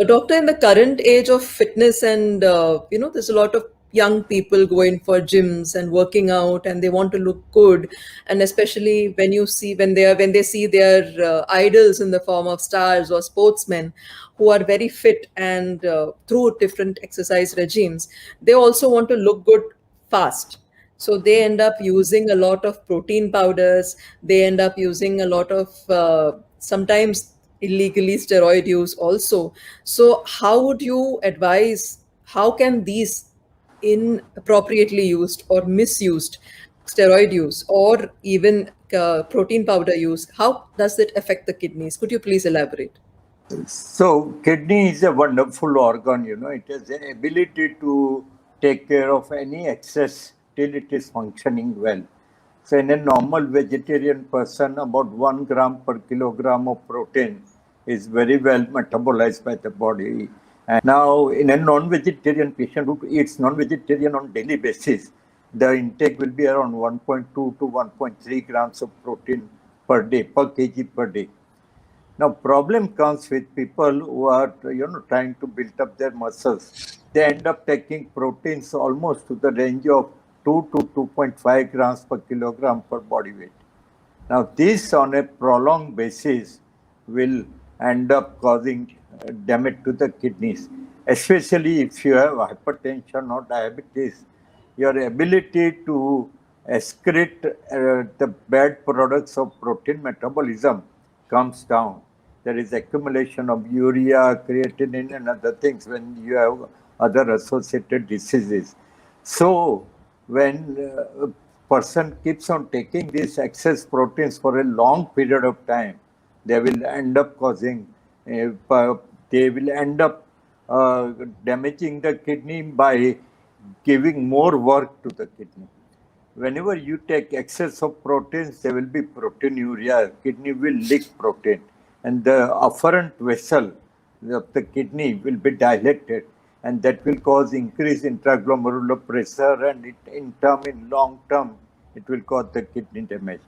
Doctor, in the current age of fitness and there's a lot of young people going for gyms and working out, and they want to look good. And especially when they see their idols in the form of stars or sportsmen who are very fit and through different exercise regimes, they also want to look good fast. So they end up using a lot of protein powders. They end up using a lot of sometimes illegally steroid use also. So how would you advise, how can these inappropriately used or misused steroid use or even protein powder use, how does it affect the kidneys? Could you please elaborate? So, kidney is a wonderful organ, it has the ability to take care of any excess till it is functioning well. So, in a normal vegetarian person, about 1 gram per kilogram of protein is very well metabolized by the body. And now, in a non-vegetarian patient who eats non-vegetarian on daily basis, the intake will be around 1.2 to 1.3 grams of protein per day, per kg per day. Now, problem comes with people who are, trying to build up their muscles. They end up taking proteins almost to the range of 2 to 2.5 grams per kilogram per body weight. Now, this on a prolonged basis will end up causing damage to the kidneys, especially if you have hypertension or diabetes. Your ability to excrete the bad products of protein metabolism comes down. There is accumulation of urea, creatinine, and other things when you have other associated diseases. So, when a person keeps on taking these excess proteins for a long period of time, they will end up causing, they will end up damaging the kidney by giving more work to the kidney. Whenever you take excess of proteins, there will be proteinuria. Kidney will leak protein, and the afferent vessel of the kidney will be dilated, and that will cause increased intraglomerular pressure, and in long term, it will cause the kidney damage.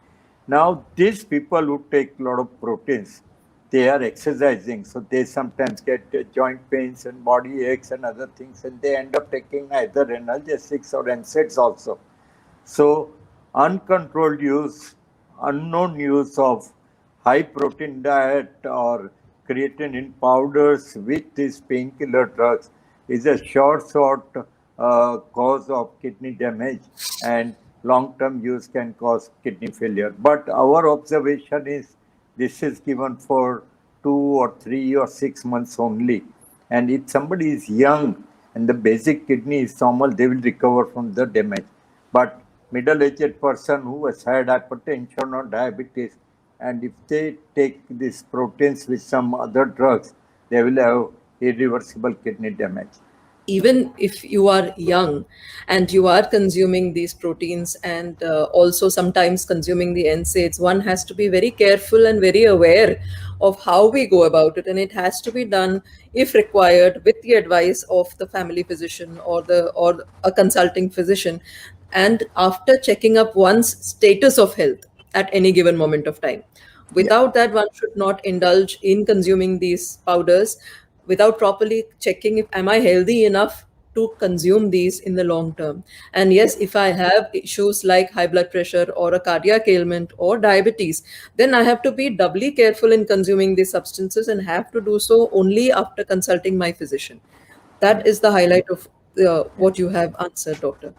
Now, these people who take a lot of proteins, they are exercising, so they sometimes get joint pains and body aches and other things, and they end up taking either analgesics or NSAIDs also. So, uncontrolled use, unknown use of high protein diet or creatinine powders with these painkiller drugs is a short cause of kidney damage, and long term use can cause kidney failure. But our observation is this is given for 2 or 3 or 6 months only. And if somebody is young and the basic kidney is normal, they will recover from the damage. But middle-aged person who has had hypertension or diabetes, and if they take these proteins with some other drugs, they will have irreversible kidney damage. Even if you are young and you are consuming these proteins and also sometimes consuming the NSAIDs, one has to be very careful and very aware of how we go about it. And it has to be done, if required, with the advice of the family physician or a consulting physician, and after checking up one's status of health at any given moment of time. Yeah. Without that, one should not indulge in consuming these powders without properly checking if am I healthy enough to consume these in the long term. And Yeah. yes, if I have issues like high blood pressure or a cardiac ailment or diabetes, then I have to be doubly careful in consuming these substances and have to do so only after consulting my physician. That Yeah. is the highlight of what Yes. you have answered, doctor.